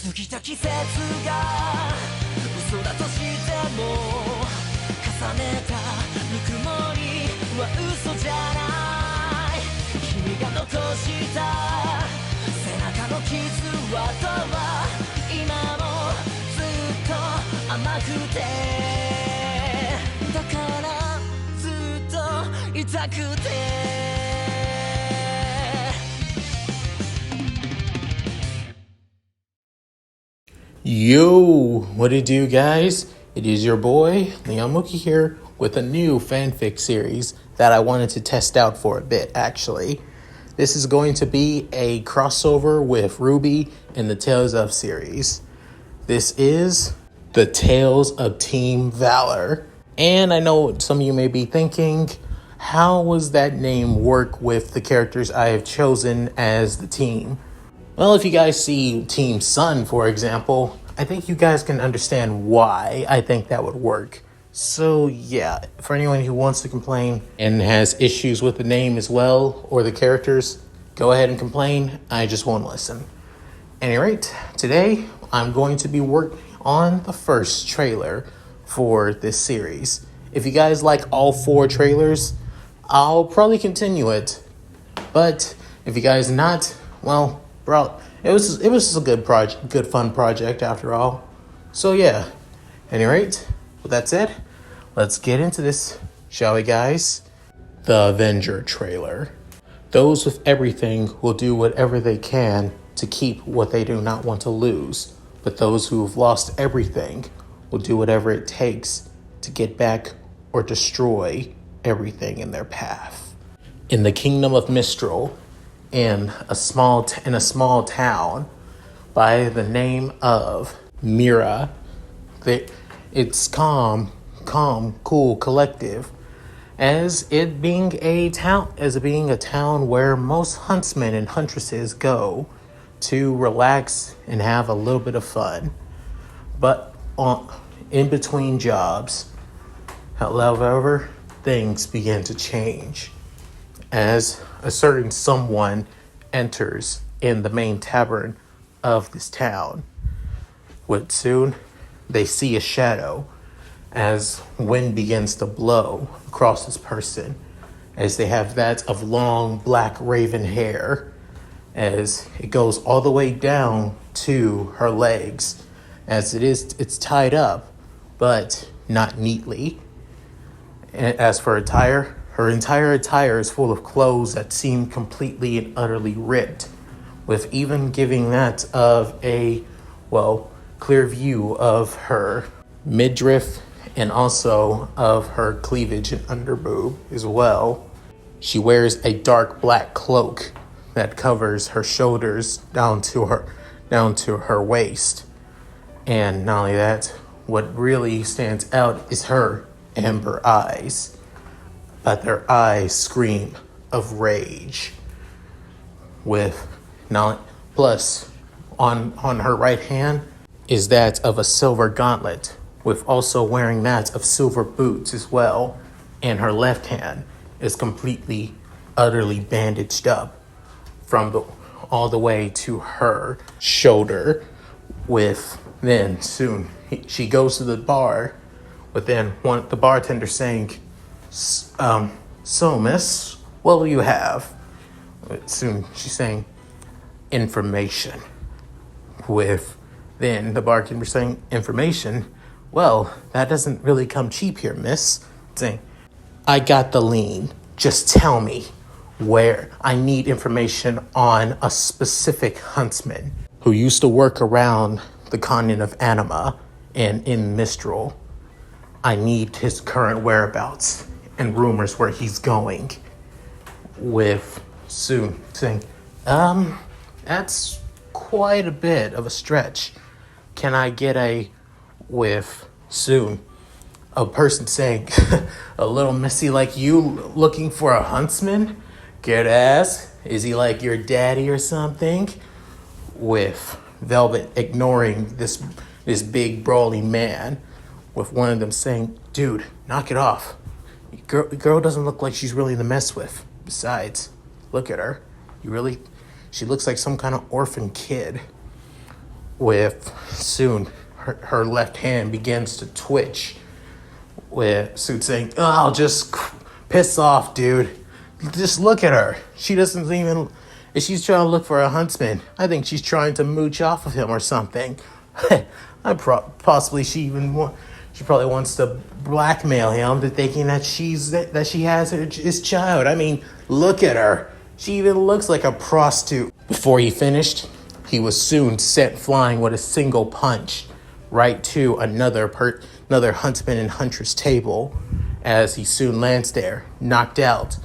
過ぎた季節が嘘だとしても重ねたぬくもりは嘘じゃない君が残した背中の傷跡は今もずっと甘くてだからずっと痛くてYo, what it do, guys? It is your boy, Leon Mookie here, with a new fanfic series that I wanted to test out for a bit, actually. This is going to be a crossover with RWBY in the Tales of series. This is the Tales of Team Valor. And I know some of you may be thinking, how was that name work with the characters I have chosen as the team? Well, if you guys see Team Sun, for example, I think you guys can understand why I think that would work. So yeah, for anyone who wants to complain and has issues with the name as well, or the characters, go ahead and complain. I just won't listen. At any rate, today I'm going to be working on the first trailer for this series. If you guys like all 4 trailers, I'll probably continue it. But if you guys not, well, bro, it was just a good fun project after all. So yeah, at any rate, with that said, let's get into this, shall we, guys? The Avenger trailer. Those with everything will do whatever they can to keep what they do not want to lose, but those who have lost everything will do whatever it takes to get back or destroy everything in their path. In the kingdom of Mistral, in a small town by the name of Mira. It's calm, cool, collective, as it being a town where most huntsmen and huntresses go to relax and have a little bit of fun. But in between jobs, however, things begin to change as a certain someone enters in the main tavern of this town. But soon they see a shadow as wind begins to blow across this person, as they have that of long black raven hair, as it goes all the way down to her legs, as it's tied up but not neatly. And as for attire, her entire attire is full of clothes that seem completely and utterly ripped, with even giving that of a, clear view of her midriff and also of her cleavage and underboob as well. She wears a dark black cloak that covers her shoulders down to her waist. And not only that, what really stands out is her amber eyes. But their eyes scream of rage. Plus, on her right hand is that of a silver gauntlet, with also wearing that of silver boots as well. And her left hand is completely, utterly bandaged up all the way to her shoulder. Then soon she goes to the bar, with then the bartender saying, so miss, what will you have? Soon she's saying, information. With then the bartender saying, information? Well, that doesn't really come cheap here, miss. Saying, I got the lean. Just tell me where. I need information on a specific huntsman who used to work around the continent of Anima and in Mistral. I need his current whereabouts and rumors where he's going. With soon saying, that's quite a bit of a stretch. Can I get with soon a person saying, a little missy like you looking for a huntsman? Care to ask? Is he like your daddy or something? With Velvet ignoring this big brawling man, with one of them saying, dude, knock it off. Girl doesn't look like she's really to mess with. Besides, look at her. She looks like some kind of orphan kid. with soon her left hand begins to twitch, with Soon saying, "Oh, just piss off, dude. Just look at her. She doesn't even... If she's trying to look for a huntsman, I think she's trying to mooch off of him or something." Possibly she probably wants to blackmail him to thinking that she has his child. I mean, look at her. She even looks like a prostitute. Before he finished, he was soon sent flying with a single punch right to another huntsman and huntress table, as he soon lands there, knocked out,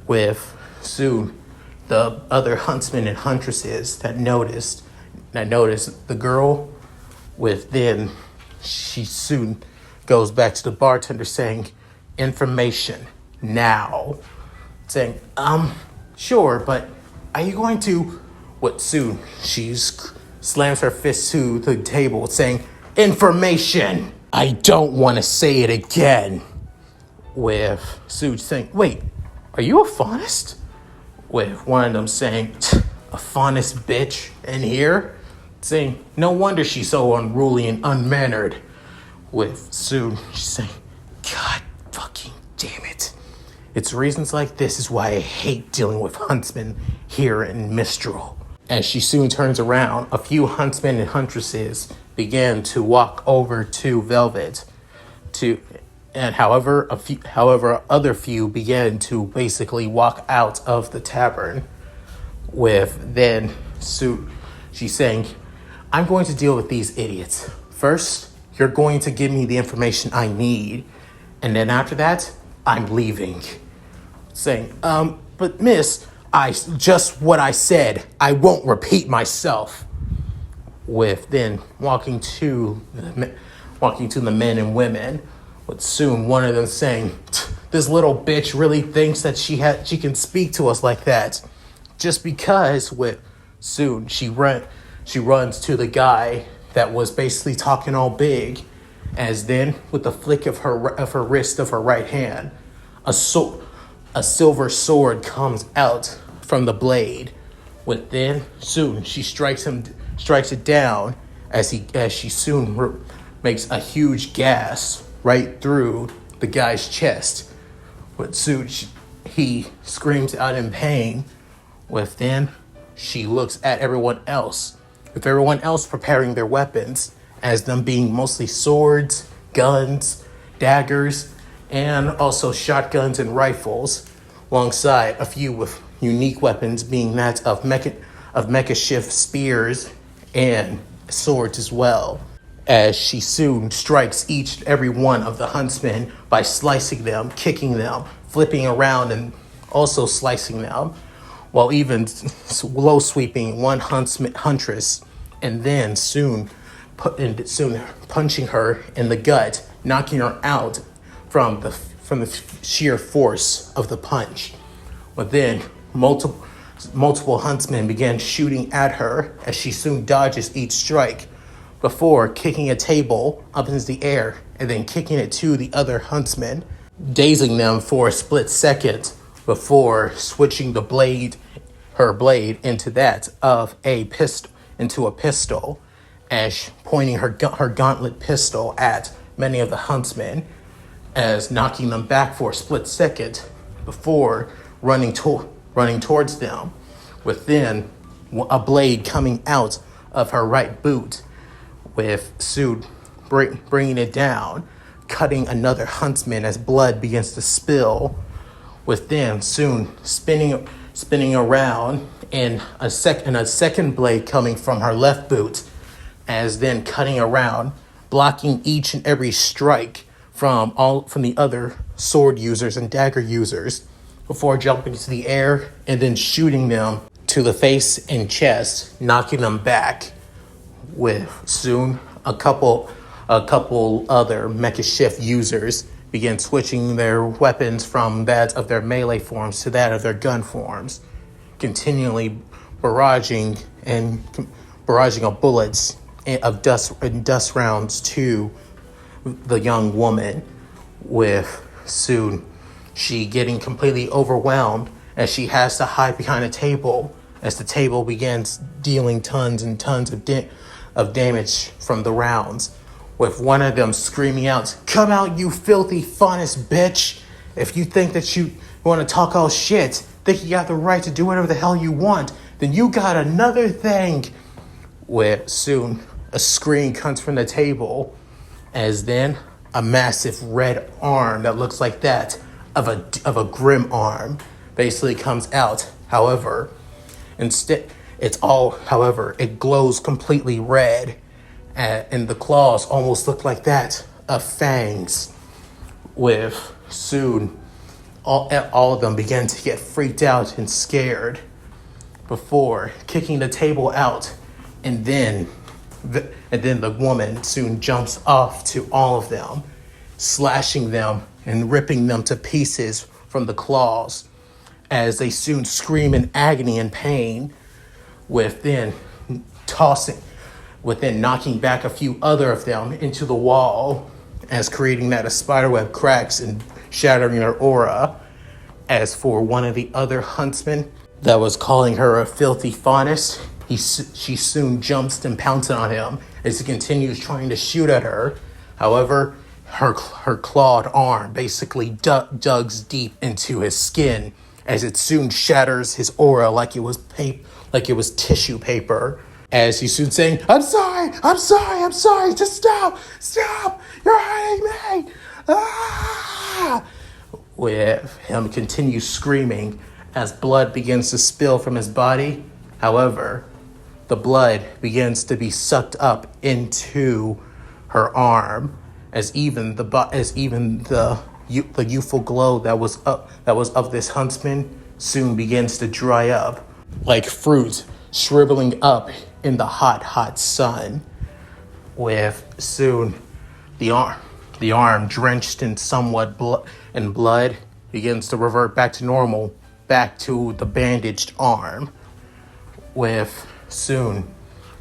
with soon the other huntsmen and huntresses that noticed the girl. With then she soon goes back to the bartender saying, "Information now." Saying, sure, but are you going to... What soon she slams her fist to the table saying, "Information! I don't want to say it again." With Sue saying, "Wait, are you a faunist?" With one of them saying, "A faunist bitch in here?" Saying, "No wonder she's so unruly and unmannered." With Sue, she's saying, "God fucking damn it. It's reasons like this is why I hate dealing with huntsmen here in Mistral." As she soon turns around, a few huntsmen and huntresses began to walk over to Velvet, however, other few began to basically walk out of the tavern. With then Sue, she's saying, "I'm going to deal with these idiots. First, you're going to give me the information I need, and then after that, I'm leaving." Saying, "But miss, just what I said. I won't repeat myself." With then walking to the men and women, with soon one of them saying, "This little bitch really thinks that she can speak to us like that." Just because with soon she runs to the guy that was basically talking all big, as then with the flick of her wrist of her right hand, a silver sword comes out from the blade. With then soon she strikes it down as she soon makes a huge gas right through the guy's chest. With soon he screams out in pain. With then she looks at everyone else, with everyone else preparing their weapons, as them being mostly swords, guns, daggers, and also shotguns and rifles, alongside a few with unique weapons being that of mecha shift spears and swords as well, as she soon strikes each and every one of the huntsmen by slicing them, kicking them, flipping around, and also slicing them, while even low sweeping one huntress, and then soon punching her in the gut, knocking her out from the sheer force of the punch. But then multiple huntsmen began shooting at her as she soon dodges each strike, before kicking a table up into the air and then kicking it to the other huntsmen, dazing them for a split second before switching her blade into that of a pistol, as pointing her gauntlet pistol at many of the huntsmen, as knocking them back for a split second before running towards them, with then a blade coming out of her right boot, with Sue bringing it down, cutting another huntsman as blood begins to spill, with then soon spinning around, and a second blade coming from her left boot, as then cutting around, blocking each and every strike from the other sword users and dagger users, before jumping into the air and then shooting them to the face and chest, knocking them back. With soon a couple other mecha shift users begin switching their weapons from that of their melee forms to that of their gun forms, continually barraging of bullets of dust rounds to the young woman, with soon she getting completely overwhelmed as she has to hide behind a table, as the table begins dealing tons and tons of damage from the rounds, with one of them screaming out, "Come out, you filthy faunus bitch! If you think that you want to talk all shit, think you got the right to do whatever the hell you want, then you got another thing." Where soon a scream comes from the table, as then a massive red arm that looks like that of a grim arm basically comes out. However, it glows completely red, and the claws almost look like that of fangs. With soon, all of them begin to get freaked out and scared before kicking the table out, and then the woman soon jumps off to all of them, slashing them and ripping them to pieces from the claws, as they soon scream in agony and pain, within knocking back a few other of them into the wall, as creating that a spiderweb cracks and shattering their aura. As for one of the other huntsmen that was calling her a filthy faunus, she soon jumps and pounces on him as he continues trying to shoot at her. However, her clawed arm basically digs deep into his skin, as it soon shatters his aura like it was tissue paper. As he's soon saying, I'm sorry, just stop, you're hurting me. Ah! With him continue screaming as blood begins to spill from his body. However, the blood begins to be sucked up into her arm, as even the youthful glow that was of this huntsman soon begins to dry up like fruit shriveling up in the hot sun. With soon the arm drenched in somewhat blood begins to revert back to normal, back to the bandaged arm. With soon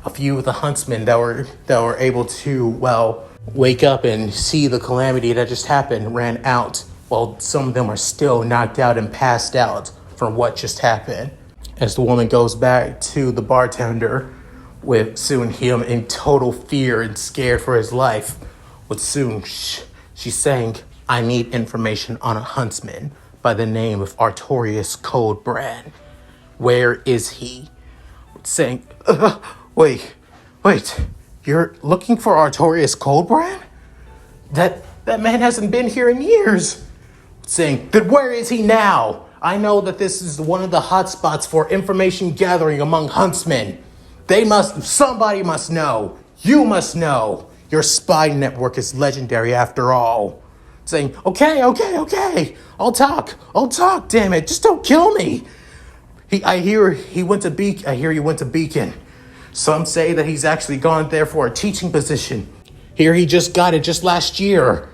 a few of the huntsmen that were able to wake up and see the calamity that just happened ran out, while some of them are still knocked out and passed out from what just happened. As the woman goes back to the bartender, with soon him in total fear and scared for his life, with soon she's saying, I need information on a huntsman by the name of Artorius Coldbrand. Where is he? Saying, wait, you're looking for Artorius Coldbrand? That man hasn't been here in years. Saying, then where is he now? I know that this is one of the hotspots for information gathering among huntsmen. Somebody must know. You must know. Your spy network is legendary after all. Saying, okay, I'll talk, damn it, just don't kill me. I hear you went to Beacon. Some say that he's actually gone there for a teaching position. Here he just got it just last year.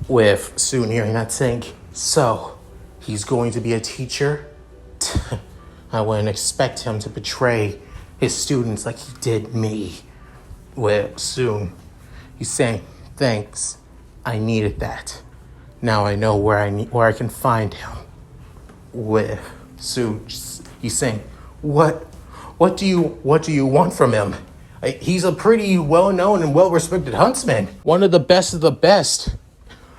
With soon hearing that saying, so he's going to be a teacher? I wouldn't expect him to betray his students like he did me. With soon he's saying, thanks, I needed that. Now I know where I can find him. With soon he's saying, what do you want from him? He's a pretty well-known and well-respected huntsman, one of the best.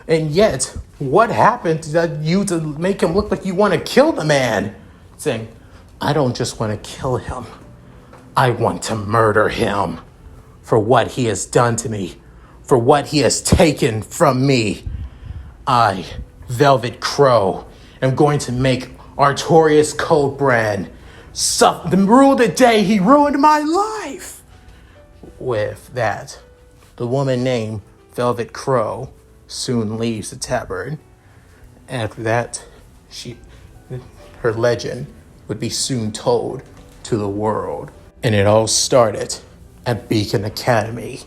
And yet, what happened to you to make him look like you want to kill the man? Saying, I don't just want to kill him. I want to murder him for what he has done to me, for what he has taken from me. I, Velvet Crowe, am going to make Artorius Coldbrand rule the day he ruined my life. With that, the woman named Velvet Crowe soon leaves the tavern. After that, her legend would be soon told to the world. And it all started at Beacon Academy.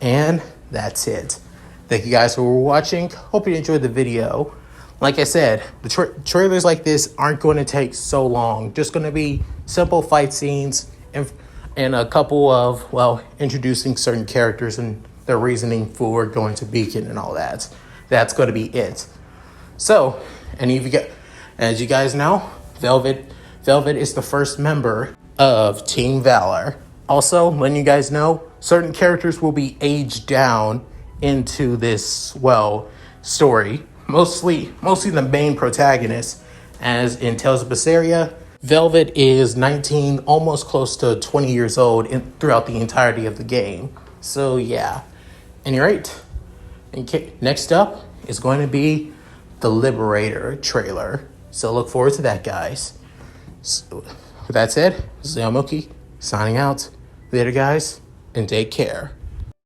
And that's it. Thank you guys for watching. Hope you enjoyed the video. Like I said, the trailers like this aren't going to take so long. Just going to be simple fight scenes and a couple of, introducing certain characters and their reasoning for going to Beacon and all that. That's going to be it. So, as you guys know, Velvet is the first member of Team Valor. Also, letting you guys know, certain characters will be aged down into this, well, story. Mostly the main protagonist, as in Tales of Berseria. Velvet is 19, almost close to 20 years old throughout the entirety of the game. So yeah. Any rate, next up is going to be the Liberator trailer. So look forward to that, guys. So, with that said, this is Leon Mookie signing out. Later, guys, and take care.